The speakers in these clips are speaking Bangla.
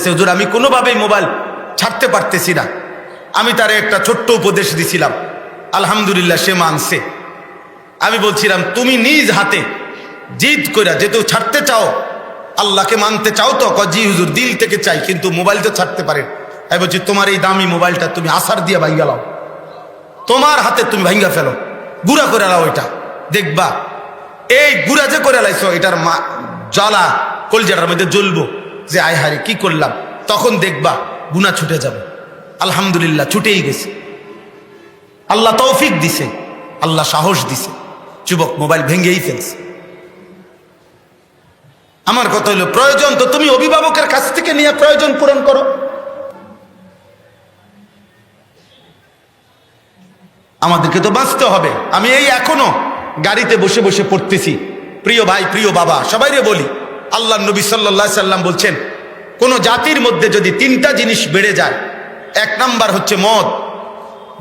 বলতেছে, হুজুর আমি কোনোভাবেই মোবাইল ছাড়তে পারতেছি না। আমি তারে একটা ছোট্ট উপদেশ দিছিলাম, আলহামদুলিল্লাহ সে মানছে। আমি বলছিলাম তুমি নিজ হাতে জিদ করে যেহেতু ছাড়তে চাও, আল্লাহকে মানতে চাও তো? জি হুজুর দিল থেকে চাই, কিন্তু মোবাইল তো ছাড়তে পারেন। আমি বলছি তোমার এই দামি মোবাইলটা তুমি আসার দিয়ে ভাঙ্গা লাও, তোমার হাতে তুমি ভাঙ্গা ফেলো, গুড়া করে লাও, ওইটা দেখবা এই গুড়া যে করে লাইছো এটার জ্বালা কলজাটার মধ্যে জ্বলবো যে আয় হারে কি করলাম, তখন দেখবা গুনাহ ছুটে যাবে। আলহামদুলিল্লাহ ছুটেই গেছে। আল্লাহ তৌফিক দিছে, আল্লাহ সাহস দিছে, যুবক মোবাইল ভেঙ্গেই ফেলছে। আমার কথা হলো প্রয়োজন তো তুমি অভিভাবকের কাছ থেকে নিয়ে প্রয়োজন পূরণ করো। আমাদেরকে তো বাঁচতে হবে। আমি এই এখনো গাড়িতে বসে বসে পড়তেছি, প্রিয় ভাই প্রিয় বাবা সবাইরে বলি, আল্লাহ নবী সাল্লাল্লাহু আলাইহি সাল্লাম বলছেন কোন জাতির মধ্যে যদি তিনটা জিনিস বেড়ে যায়, এক নাম্বার হচ্ছে মদ,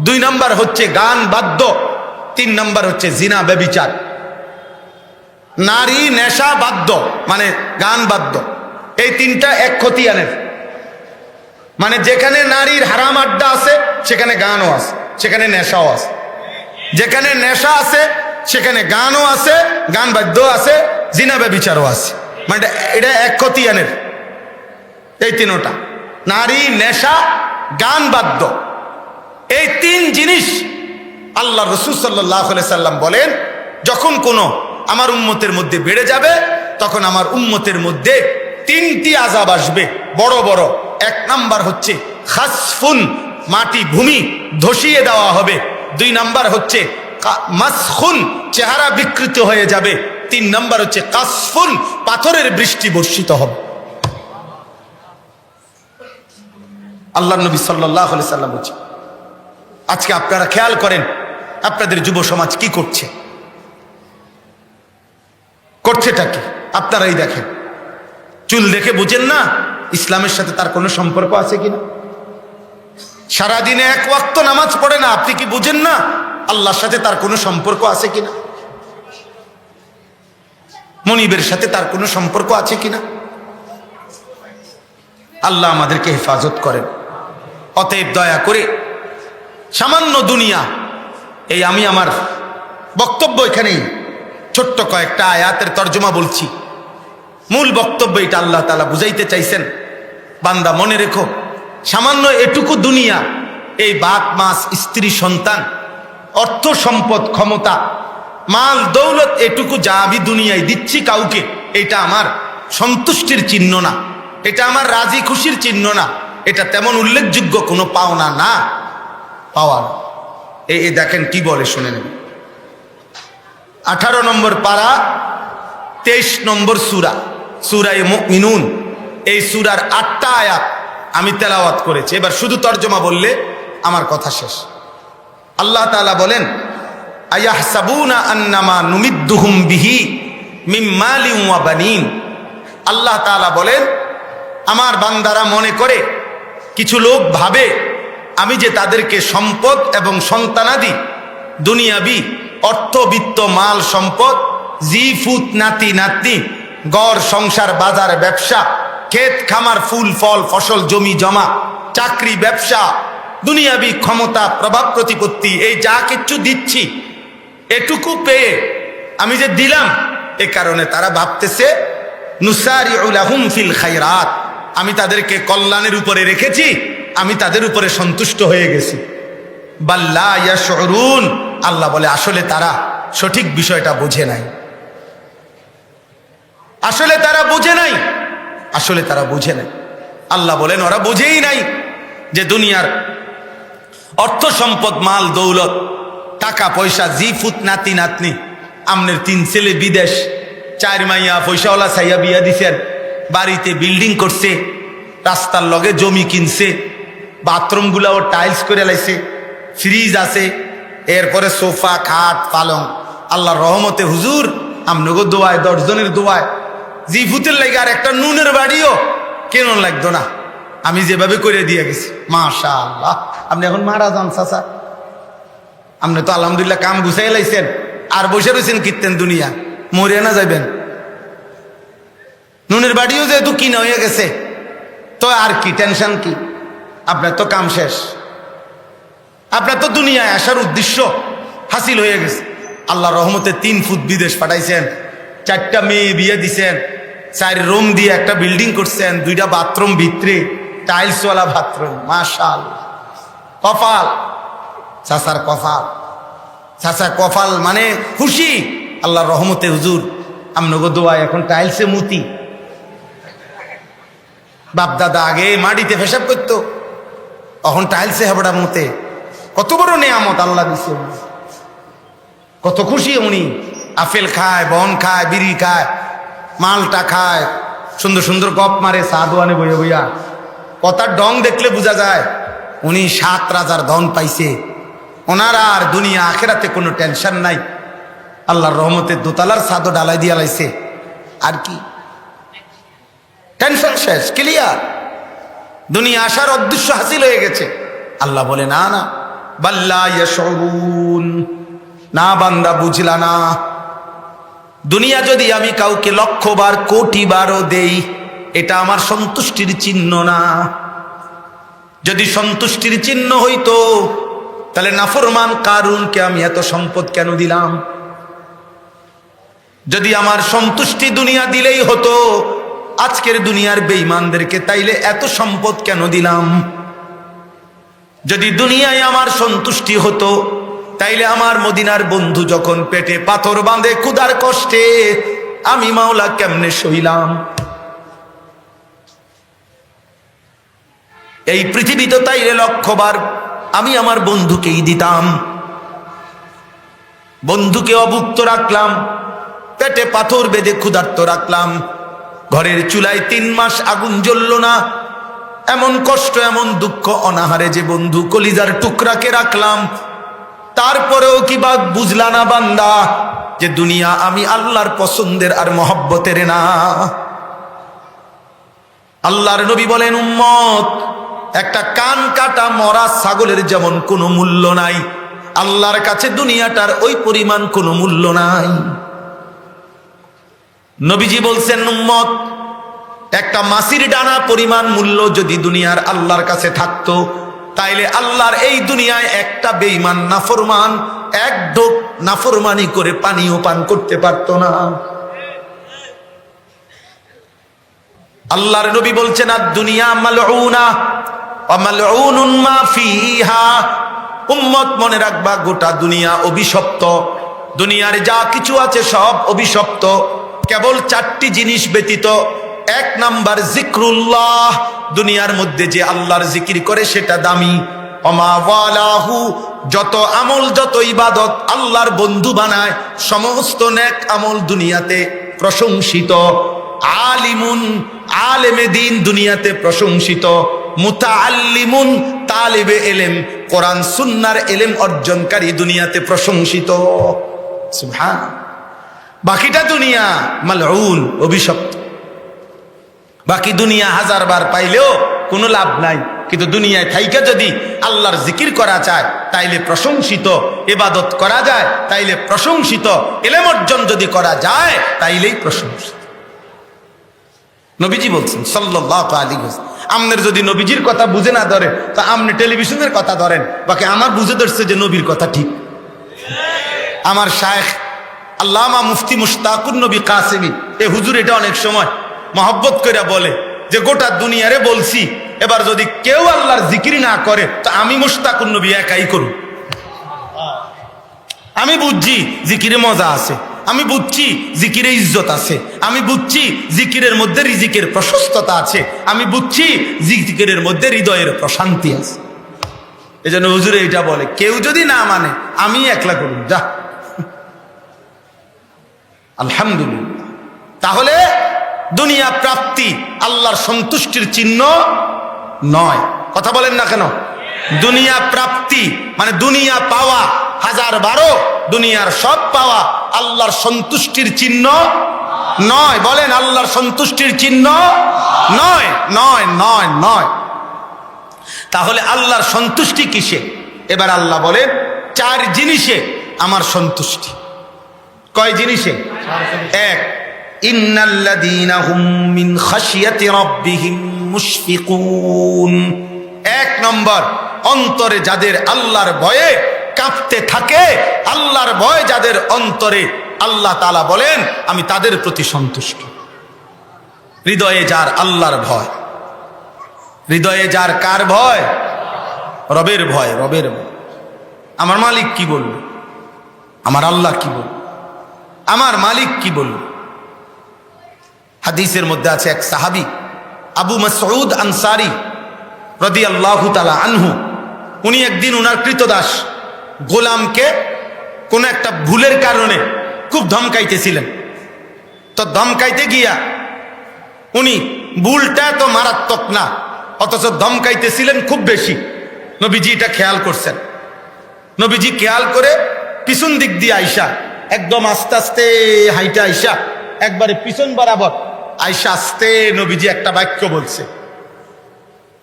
দুই নাম্বার হচ্ছে গান বাদ্য, তিন নাম্বার হচ্ছে জিনা ব্যভিচার। নারী নেশা বাদ্য মানে গান বাদ্য, এই তিনটা এক খতিয়ানের। মানে যেখানে নারীর হারাম আড্ডা আছে সেখানে গানও আছে, সেখানে নেশাও আছে। যেখানে নেশা আছে সেখানে গানও আছে, গান বাদ্য আছে, জিনা ব্যভিচারও আছে। মানে এটা এক খতিয়ানের এই তিনটা, নারী নেশা গান বাদ্য, এই তিন জিনিস আল্লাহ রাসূল সাল্লাল্লাহু আলাইহি সাল্লাম বলেন যখন কোনো আমার উম্মতের মধ্যে বেড়ে যাবে তখন আমার উম্মতের মধ্যে তিনটি আযাব আসবে বড় বড়। এক নাম্বার হচ্ছে খাসফুন, মাটি ভূমি ধসিয়ে দেওয়া হবে। দুই নাম্বার হচ্ছে মাসখুন, চেহারা বিকৃত হয়ে যাবে। তিন নাম্বার হচ্ছে কাসফুন, পাথরের বৃষ্টি বর্ষিত হবে। আল্লাহ নবী সাল্লাল্লাহু আলাইহি সাল্লাম বলছেন। আজকে আপনারা খেয়াল করেন আপনাদের যুব সমাজ কি করছে, করছেটা কি আপনারাই দেখেন। চুল দেখে বুঝেন না ইসলামের সাথে তার কোনো সম্পর্ক আছে কিনা? সারাদিনে এক ওয়াক্ত নামাজ পড়ে না, আপনি কি বুঝেন না আল্লাহর সাথে তার কোনো সম্পর্ক আছে কিনা? মনিবের সাথে তার কোনো সম্পর্ক আছে কিনা? আল্লাহ আমাদেরকে হেফাজত করেন। অতএব দয়া করে সামান্য দুনিয়া, এই আমি আমার বক্তব্য এখানেই ছোট্ট কয়েকটা আয়াতের তর্জমা বলছি, মূল বক্তব্য এটা আল্লাহ তাআলা বুঝাইতে চাইছেন, বান্দা মনে রেখো সামান্য এটুকু দুনিয়া, এই বাপ মাস স্ত্রী সন্তান অর্থ সম্পদ ক্ষমতা মাল দৌলত, এটুকু যা আমি দুনিয়ায় দিচ্ছি কাউকে, এটা আমার সন্তুষ্টির চিহ্ন না, এটা আমার রাজি খুশির চিহ্ন না, এটা তেমন উল্লেখযোগ্য কোনো পাওনা না, পাওয়া না। এই দেখেন কি বলে শুনে নেন। 18 নম্বর পারা 23 নম্বর সূরা, সূরায়ে মুমিনুন। এই সূরার 8টা আয়াত আমি তেলাওয়াত করেছি, এবার শুধু তরজমা বললে আমার কথা শেষ। আল্লাহ তাআলা বলেন আয়াহসাবুনা আন্নামা নুমিদ্দুহুম বিহি মিন মালিন ওয়া বানিন। আল্লাহ তাআলা বলেন আমার বান্দারা মনে করে, কিছু লোক ভাবে আমি যে তাদেরকে সম্পদ এবং সন্তানাদি দুনিয়াবি অর্থবিত্ত মাল সম্পদ জিফুত নাতি নাতনি গড় সংসার বাজার ব্যবসা ক্ষেত খামার ফুল ফল ফসল জমি জমা চাকরি ব্যবসা দুনিয়াবি ক্ষমতা প্রভাব প্রতিপত্তি এই যা কিছু দিচ্ছি এটুকু পেয়ে আমি যে দিলাম, এ কারণে তারা ভাবতেছে নুসারিউ লাহুম ফিল খায়রাত, আমি তাদেরকে কল্যাণের উপরে রেখেছি, আমি তাদের উপরে সন্তুষ্ট হয়ে গেছি। বাল্লা ইয়াশউরুন, আল্লাহ বলে আসলে তারা সঠিক বিষয়টা বুঝে নাই, আসলে তারা বুঝে নাই, আসলে তারা বুঝে নাই। আল্লাহ বলেন ওরা বুঝেই নাই যে দুনিয়ার অর্থ সম্পদ মাল দৌলত টাকা পয়সা জিফুত নাতি নাতনি, আমনের 3 ছেলে বিদেশ, 4 মাইয়া পয়সাওয়ালা সাইয়া বিয়া দিছেন, বাড়িতে বিল্ডিং করছে, রাস্তার লগে জমি কিনছে, বাথরুমগুলাও টাইলস করে লাইছে, ফ্রিজ আছে, এরপরে সোফা খাট পালং। আল্লাহর রহমতে হুজুর আমনগো দোয়ায় 10 জনের দোয়ায় জিফুতের লাগে আর একটা নুনের বাড়িও কেন লাগতো না, আমি যেভাবে করে দিয়ে গেছি মাশাআল্লাহ। আপনি এখন মারা যান চাচা, আপনি তো আলহামদুলিল্লাহ কাম গুছাই লাইছেন, আর বসে রয়েছেন কীর্তেন দুনিয়া, মরিয়া না যাবেন। নুনের বাড়িও যেহেতু কিনা হয়ে গেছে, তো আর কি টেনশন কি? আপনার তো কাম শেষ, আপনার তো দুনিয়ায় আসার উদ্দেশ্য হাসিল হয়ে গেছে। আল্লাহ রহমতে 3 ফুট বিদেশ পাঠাইছেন, 4টা মেয়ে বিয়ে দিছেন, 4 রুম দিয়ে একটা বিল্ডিং করছেন, 2টা বাথরুম ভিতরে টাইলসওয়ালা বাথরুম। মাশাআল্লাহ, কপাল চাচার কপাল, চাচা কপাল মানে খুশি আল্লাহর রহমতে। হুজুর আমনগো দোয়া এখন টাইলসে মুতি, বাপ দাদা আগে মাটিতে পেশাব করতো, এখন টাইলসে হাবড়া মুতে। কত বড় নেয়ামত আল্লাহ দিছে, কত খুশি উনি। আপেল খায়, বন খায়, বিড়ি খায়, মালটা খায়, সুন্দর সুন্দর গপ মারে চা দোয়ানে বইয়া বইয়া। কথার ডং দেখলে বোঝা যায় উনি 7 রাজার ধন পাইছে। ওনার আর দুনিয়া আখেরাতে কোনো টেনশন নাই। আল্লাহর রহমতে দোতলার ছাদও ডালাই দিয়া লাইছে। আর কি টেনশন শেষ, ক্লিয়ার। দুনিয়া আসার উদ্দেশ্য হাসিল হয়ে গেছে। আল্লাহ বলে না না, বাল্লা ইয়াশউরুন, না বান্দা বুঝলা না। দুনিয়া যদি আমি কাউকে 1,00,000 বার 1,000,000 বারও দেই, এটা আমার সন্তুষ্টির চিহ্ন না। যদি সন্তুষ্টির চিহ্ন হইতো তাহলে নাফরমান কারুনকে আমি এত সম্পদ কেন দিলাম? যদি আমার সন্তুষ্টি দুনিয়া দিলেই হতো আজকের দুনিয়ার বেঈমানদেরকে, তাইলে এত সম্পদ কেন দিলাম? যদি দুনিয়ায় আমার সন্তুষ্টি হতো তাইলে আমার মদিনার বন্ধু যখন পেটে পাথর বাঁধে ক্ষুধার কষ্টে, আমি মাওলা কেমনে সইলাম? এই পৃথিবীতে তাইলে 1,00,000 বার আমি আমার বন্ধুকেই দিতাম। বন্ধুকে অভুক্ত রাখলাম, পেটে পাথর বেঁধে ক্ষুধার্ত রাখলাম, ঘরের চুলায় 3 মাস আগুন জ্বলল না, এমন কষ্ট এমন দুঃখ অনাহারে যে বন্ধু কলিজার টুকরাকে রাখলাম। তারপরেও কি বা বুঝলা না বান্দা যে দুনিয়া আমি আল্লাহর পছন্দের আর মহব্বতের না? আল্লাহর নবী বলেন, উম্মত, একটা কান কাটা মরা ছাগলের যেমন কোনো মূল্য নাই, আল্লাহর কাছে দুনিয়াটার ওই পরিমাণ কোনো মূল্য নাই। নবীজি বলছেন, উম্মত, একটা মাছির ডানা পরিমাণ মূল্য যদি দুনিয়ার আল্লাহর কাছে থাকতো, তাইলে আল্লাহর এই দুনিয়ায় একটা বেঈমান নাফরমান 1 ঢোক নাফরমানি করে পানিও পান করতে পারতো না। আল্লাহর নবী বলছেন, আর দুনিয়া মালউনা ওয়া মালউনুন মা ফিহা। উম্মত, মনে রাখবা, গোটা দুনিয়া অভিশপ্ত। দুনিয়ার যা কিছু আছে সব অভিশপ্ত, কেবল 4টি জিনিস ব্যতীত। 1 নাম্বার জিক্রুল্লাহ, দুনিয়ার মধ্যে যে আল্লাহর জিকির করে সেটা দামি। ওমা ওয়ালাহু, যত আমল যত ইবাদত আল্লাহর বন্ধু বানায়, সমস্ত নেক আমল দুনিয়াতে প্রশংসিত। আলিমুন, আলেমে দিন দুনিয়াতে প্রশংসিত। মুতাআল্লিমুন, তালিবে ইলম, কোরআন সুন্নাহর ইলম অর্জনকারী দুনিয়াতে প্রশংসিত। সুবহানাল্লাহ। বাকিটা দুনিয়া মালউন, অভিশপ্ত। বাকি দুনিয়া 1000 বার পাইলেও কোনো লাভ নাই, কিন্তু দুনিয়ায় থাইকা যদি আল্লাহর জিকির করা যায় তাইলে প্রশংসিত, ইবাদত করা যায় তাইলে প্রশংসিত, ইলম অর্জন যদি করা যায় তাইলেই প্রশংসিত। নবীজি বলছেন সাল্লাল্লাহু আলাইহি ওয়াসাল্লাম, আমনের যদি নবীজির কথা বুঝে না ধরে তা আমনে টেলিভিশনের কথা ধরেন, বাকি আমার বুঝে ধরছে যে নবীর কথা ঠিক। আমার শায়েখ আল্লামা মুফতি মুশতাকুর নবী কাসেমি, এ হুজুর এটা অনেক সময় মহব্বত করে বলে যে গোটা দুনিয়ারে বলছি, এবার যদি কেউ আল্লাহর জিকির না করে তো আমি মুশতাকুর নবী একাই করব। আমি বুঝছি জিকিরে মজা আছে, আমি বুঝছি জিকিরে ইজ্জত আছে, আমি বুঝছি জিকিরের মধ্যে রিজিকের প্রশস্ততা আছে, আমি বুঝছি জিকিরের মধ্যে হৃদয়ের প্রশান্তি আছে। এজন্য হুজুরে এটা বলে, কেউ যদি না মানে আমি একলা করব, যা। আলহামদুলিল্লাহ। তাহলে দুনিয়া প্রাপ্তি আল্লাহর সন্তুষ্টির চিহ্ন নয়। কথা বলেন না কেন? দুনিয়া প্রাপ্তি মানে দুনিয়া পাওয়া 1000 বারও দুনিয়ার সব পাওয়া আল্লাহর সন্তুষ্টির চিহ্ন নয়। বলেন, আল্লাহর সন্তুষ্টির চিহ্ন নয়, নয়, নয়, নয়। তাহলে আল্লাহর সন্তুষ্টি কিসে? এবার আল্লাহ বলেন 4 জিনিসে আমার সন্তুষ্টি। কয় জিনিসে? 1, ইন্নাল্লাযীনা হুম মিন খাশিয়াতি রাব্বিহিম মুশফিকুন। এক নম্বর, অন্তরে যাদের আল্লাহর ভয়ে কাঁপতে থাকে, আল্লাহর ভয় যাদের অন্তরে, আল্লাহ তাআলা বলেন আমি তাদের প্রতি সন্তুষ্ট। হৃদয়ে যার আল্লাহর ভয়, হৃদয়ে যার কার ভয়? রবের ভয়, রবের ভয়। আমার মালিক কি বলবে, আমার আল্লাহ কি বলবে, আমার মালিক কি বলবে। হাদিসের মধ্যে আছে এক সাহাবী আবু মাসউদ আনসারী রাদিয়াল্লাহু তাআলা আনহু, উনি একদিন উনার কৃতদাস গোলামকে কোন একটা ভুলের কারণে খুব ধমকাইতেছিলেন। তো ধমকাইতে গিয়া উনি, ভুলটা তো মারাত্মক না অথচ ধমকাইতেছিলেন খুব বেশি, নবীজি এটা খেয়াল করছেন। নবীজি খেয়াল করে পিছন দিক দিয়ে আইসা, একদম আস্তে আস্তে হাইটা আইসা একবারে পিছন বরাবর আইসা আস্তে নবীজি একটা বাক্য বলছে।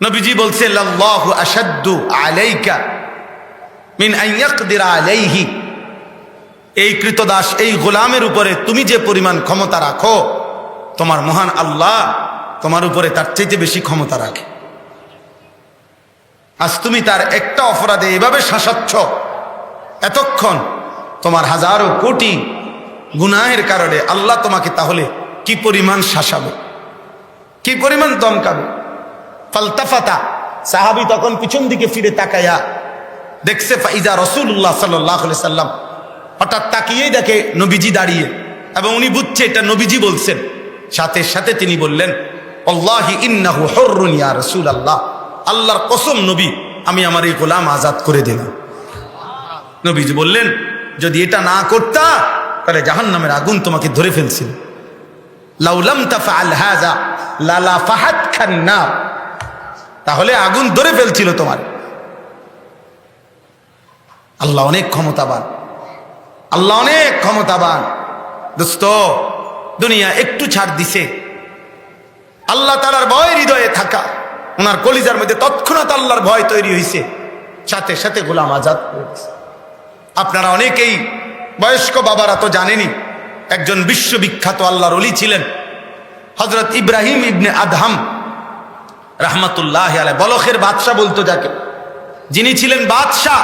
নবীজি বলছে লাল্লাহু আশাদ্দু আলাইকা মিন আন ইয়াকদিরা আলাইহি। এই কৃতদাস, এই গোলামের উপরে তুমি যে পরিমাণ ক্ষমতা রাখো, তোমার মহান আল্লাহ তোমার উপরে তার চাইতে বেশি ক্ষমতা রাখে। আজ তুমি তার একটা অপরাধে এভাবে শাসাচ্ছ, এতক্ষণ তোমার হাজারো কোটি গুনাহের কারণে আল্লাহ তোমাকে তাহলে কি পরিমাণ শাসাবে, কি পরিমাণ দমকাবে। ফালতাফাতা, সাহাবী তখন পিছন দিকে ফিরে তাকায়া দেখছে ফাইজা রাসূলুল্লাহ সাল্লাল্লাহু আলাইহি সাল্লাম, হঠাৎ তাকিয়েই দেখে নবীজি দাঁড়িয়ে, এবং উনি বুঝছে এটা নবীজি বলছেন। সাথে সাথে তিনি বললেন আল্লাহি ইন্নাহু হুররুন ইয়া রাসূলুল্লাহ, আল্লাহর কসম নবী আমি আমার এই গোলাম আজাদ করে দিলাম। নবীজি বললেন যদি এটা না করতা তাহলে জাহান্নামের আগুন তোমাকে ধরে ফেলছিল। লাউ লাম তাফআল হাযা লালাফাহাতকান নার, তাহলে আগুন ধরে ফেলছিল তোমার। আল্লাহ অনেক ক্ষমতাবান, আল্লাহ অনেক ক্ষমতাবান। দোস্ত, দুনিয়া একটু ছাড় দিছে, আল্লাহ তাআলার ভয় হৃদয়ে থাকা, ওনার কলিজার মধ্যে তৎক্ষণাৎ আল্লাহর ভয় তৈরি হয়েছে, সাথে সাথে গোলাম আজাদ হয়েছে। আপনারা অনেকেই বয়স্ক বাবারা তো জানেনই, একজন বিশ্ববিখ্যাত আল্লাহর ওলি ছিলেন হযরত ইব্রাহিম ইবনে আদহাম রাহমাতুল্লাহি আলাইহি, বলখের বাদশা বলতো যাকে, যিনি ছিলেন বাদশাহ,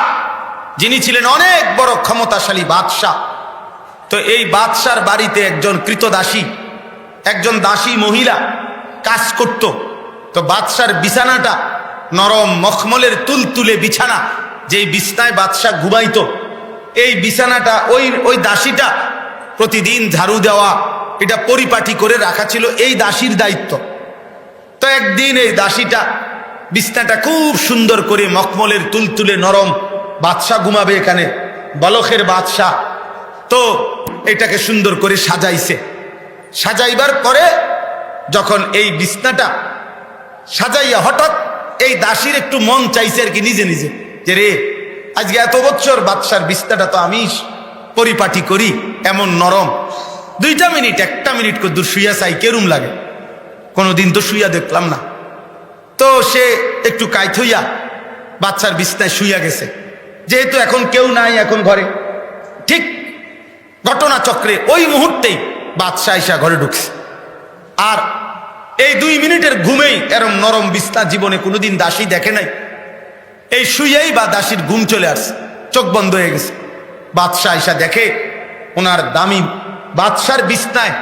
যিনি ছিলেন অনেক বড় ক্ষমতাশালী বাদশাহ। তো এই বাদশার বাড়িতে একজন কৃতদাসী, একজন দাসী মহিলা কাজ করত। তো বাদশার বিছানাটা নরম মখমলের তুলতুলে বিছানা, যেই বিছনায় বাদশাহ ঘুমাইতো, এই বিছানাটা ওই দাসীটা প্রতিদিন ঝাড়ু দেওয়া, এটা পরিপাটি করে রাখা ছিল এই দাসীর দায়িত্ব। তো একদিন এই দাসীটা বিছনাটা খুব সুন্দর করে মখমলের তুলতুলে নরম, বাদশাহ ঘুমাবে এখানে, বলখের বাদশাহ, তো এটাকে সুন্দর করে সাজাইছে। সাজাইবার পরে যখন এই বিছনাটা সাজাইয়া হঠাৎ এই দাসীর একটু মন চাইছে আর কি নিজে নিজে, যে রে আজকে এত বছর বাদশার বিছনাটা তো আমি পরিপাটি করি, এমন নরম, 2 মিনিট 1 মিনিট করে দূর শুইয়া চাই, কেরুম লাগে, কোনোদিন তো শুইয়া দেখলাম না। তো সে একটু কাইত হইয়া বাদশার বিছনায় শুইয়া গেছে, যেহেতু এখন কেউ নাই এখন ঘরে। ঠিক ঘটনাচক্রে ওই মুহূর্তেই বাদশাহ এসে ঘরে ঢুকছে। আর এই 2 মিনিটের ঘুমেই এরম নরম বিছনা জীবনে কোনোদিন দাসী দেখে নাই। এই শুইয়াই বা দাসীর ঘুম চলে আসছে, চোখ বন্ধ হয়ে গেছে। বাদশাহ এসে দেখে ওনার দামি বাদশার বিছনায়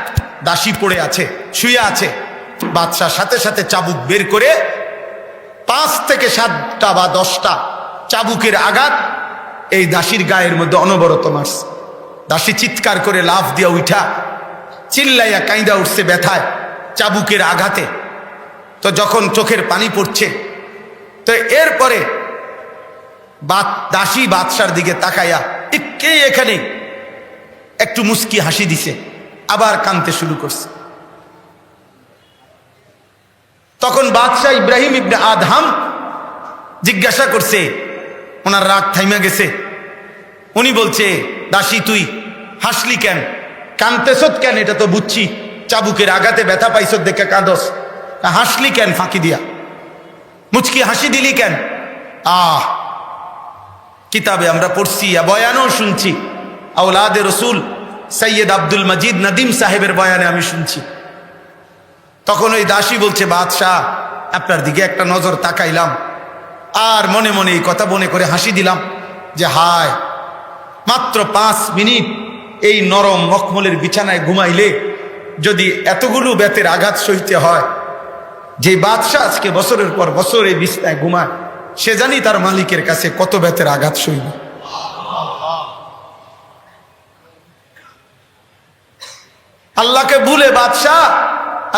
দাসী পড়ে আছে, শুয়ে আছে। বাদশাহ সাথে সাথে চাবুক বের করে 5 থেকে 7টা বা 10টা চাবুকের আঘাত এই দাসীর গায়ের মধ্যে অনবরত মারছে। দাসী চিৎকার করে লাফ দিয়া উঠা চিল্লাইয়া কাঁইদা উঠছে ব্যথায়, চাবুকের আঘাতে। তো যখন চোখের পানি পড়ছে, তো এরপরে দাসী বাদশার দিকে তাকাইয়া কে এখানে একটু মুস্কি হাসি দিছে, আবার কাঁদতে শুরু করছে। তখন বাদশাহ ইব্রাহিম ইবনে আদহাম জিজ্ঞাসা করছে, ওনার রাগ থাইমা গেছে। উনি বলছে, দাসী তুই হাসলি কেন, কাঁদতেছত কেন? এটা তো বুঝছি চাবুকের আঘাতে ব্যথা পাইছত দেখে কাঁদস, হাসলি কেন ফাঁকি দিয়া, মুচকি হাসি দিলি কেন? কিতাবে আমরা পড়ছি, বয়ানও শুনছি, আওলাদে রসুল সৈয়দ আব্দুল মজিদ নদীম সাহেবের বয়ানে আমি শুনছি। তখন ওই দাসী বলছে, বাদশাহ আপনার দিকে একটা নজর তাকাইলাম, আর মনে মনে এই কথা মনে করে হাসি দিলাম যে হায়, মাত্র 5 মিনিট এই নরম মখমলের বিছানায় ঘুমাইলে যদি এতগুলো বেতের আঘাত সইতে হয়, যে বাদশাহ আজকে বছরের পর বছর এই বিছানায় ঘুমায়, সে জানি তার মালিকের কাছে কত বেতের আঘাত সইবে। আল্লাহকে ভুলে বাদশাহ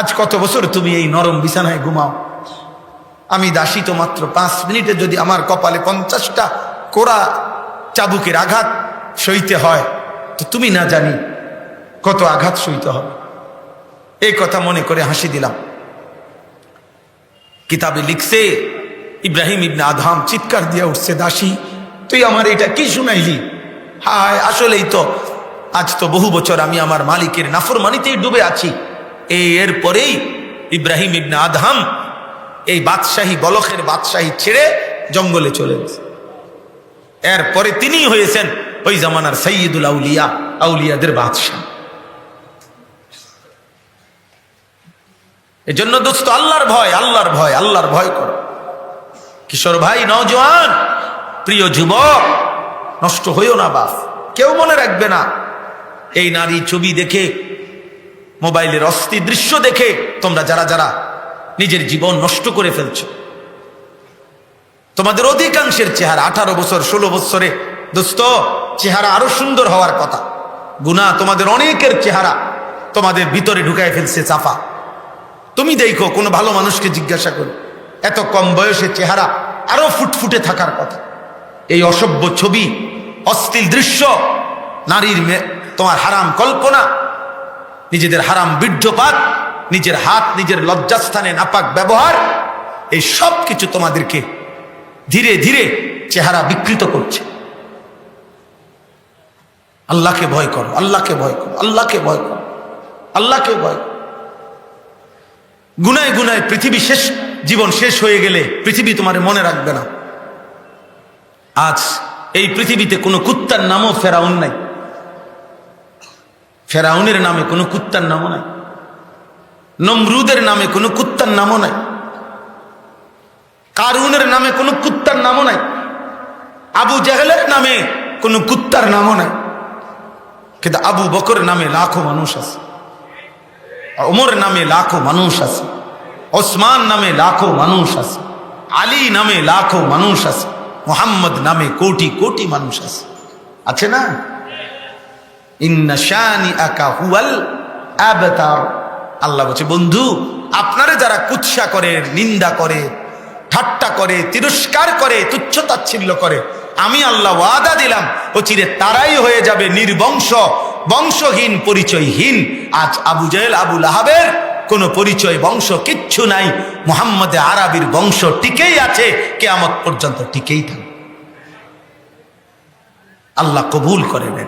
আজ কত বছর তুমি এই নরম বিছানায় ঘুমাও, আমি দাসী তো মাত্র 5 মিনিটে যদি আমার কপালে 50টা কোড়া চাবুকের আঘাত সইতে হয়, তো তুমি না জানি কত আঘাত সইতে হবে। এই কথা মনে করে হাসি দিলাম। কিতাবে লিখছে, ইব্রাহিম ইবনে আদহাম চিৎকার দিয়ে উঠছে, দাসী তুই আমার এটা কি শুনাইলি? হায়, আসলেই তো আজ তো বহু বছর আমি আমার মালিকের নাফরমানিতেই ডুবে আছি। এরপরেই ইব্রাহিম ইবনে আদহাম এই বাদশাহী, বলখের বাদশাহী ছেড়ে জঙ্গলে চলে গেছে। এরপরে তিনি হয়েছেন ওই জামানার সাইয়্যিদুল আউলিয়া, আউলিয়াদের বাদশাহ। এজন্য দোস্ত, আল্লাহর ভয়, আল্লাহর ভয়, আল্লাহর ভয় করো। কিশোর ভাই, নওজোয়ান, প্রিয় যুবক, নষ্ট হইও না বাপ। কেউ মনে রাখবে না এই নারী ছবি দেখে, মোবাইলের অস্থির দৃশ্য দেখে তোমরা যারা যারা নিজের জীবন নষ্ট করে ফেলছো। তোমাদের অধিকাংশের চেহারা 18 বছর 16 বছরে দোস্ত চেহারা আরো সুন্দর হওয়ার কথা। গুনাহ তোমাদের অনেকের চেহারা তোমাদের ভিতরে ঢুকায় ফেলছে চাপা। তুমি দেখো, কোনো ভালো মানুষকে জিজ্ঞাসা করো, এত কম বয়সে চেহারা আরো ফুটফুটে থাকার কথা। এই অসভ্য ছবি, অশ্লীল দৃশ্য, নারীর তোমার হারাম কল্পনা, নিজেদের হারাম বীর্যপাত, নিজের হাত নিজের লজ্জাস্থানে নাপাক ব্যবহার, এই সব কিছু তোমাদেরকে ধীরে ধীরে চেহারা বিকৃত করছে। আল্লাহকে ভয় করো, আল্লাহকে ভয় করো, আল্লাহকে ভয় করো, আল্লাহকে ভয় করো। গুনায় গুনায় পৃথিবী শেষ, জীবন শেষ হয়ে গেলে পৃথিবী তোমার মনে রাখবে না। আজ এই পৃথিবীতে কোনো কুত্তার নামও ফেরাউন নাই। ফেরাউনের নামে কোনো কুত্তার নামও নাই, নমরুদের নামে কোনো কুত্তার নামও নাই, কারুনের নামে কোনো কুত্তার নামও নাই, আবু জাহেলের নামে কোনো কুত্তার নামও নাই। কিন্তু আবু বকরের নামে লাখো মানুষ আছে, ওমর নামে লাখো মানুষ আছে, ওসমান নামে লাখো মানুষ আছে, আলী নামে লাখো মানুষ আছে, মুহাম্মদ নামে কোটি কোটি মানুষ আছে, আছে না? ইন্না শানিআকা হুয়াল আবতার। আল্লাহ বলছে, বন্ধু আপনারে যারা কুৎসা করে, নিন্দা করে, ঠাট্টা করে, তিরস্কার করে, তুচ্ছ তাচ্ছিল্য করে, আমি আল্লাহ ওয়াদা দিলাম অচিরে তারাই হয়ে যাবে নির্বংশ, বংশহীন, পরিচয়হীন। আজ আবু জেহেল, আবু লাহাবের কোনো পরিচয়, বংশ কিচ্ছু নাই। মুহাম্মদে আরবির বংশ টিকেই আছে, কিয়ামত পর্যন্ত টিকেই থাকবে। আল্লাহ কবুল করে নেন।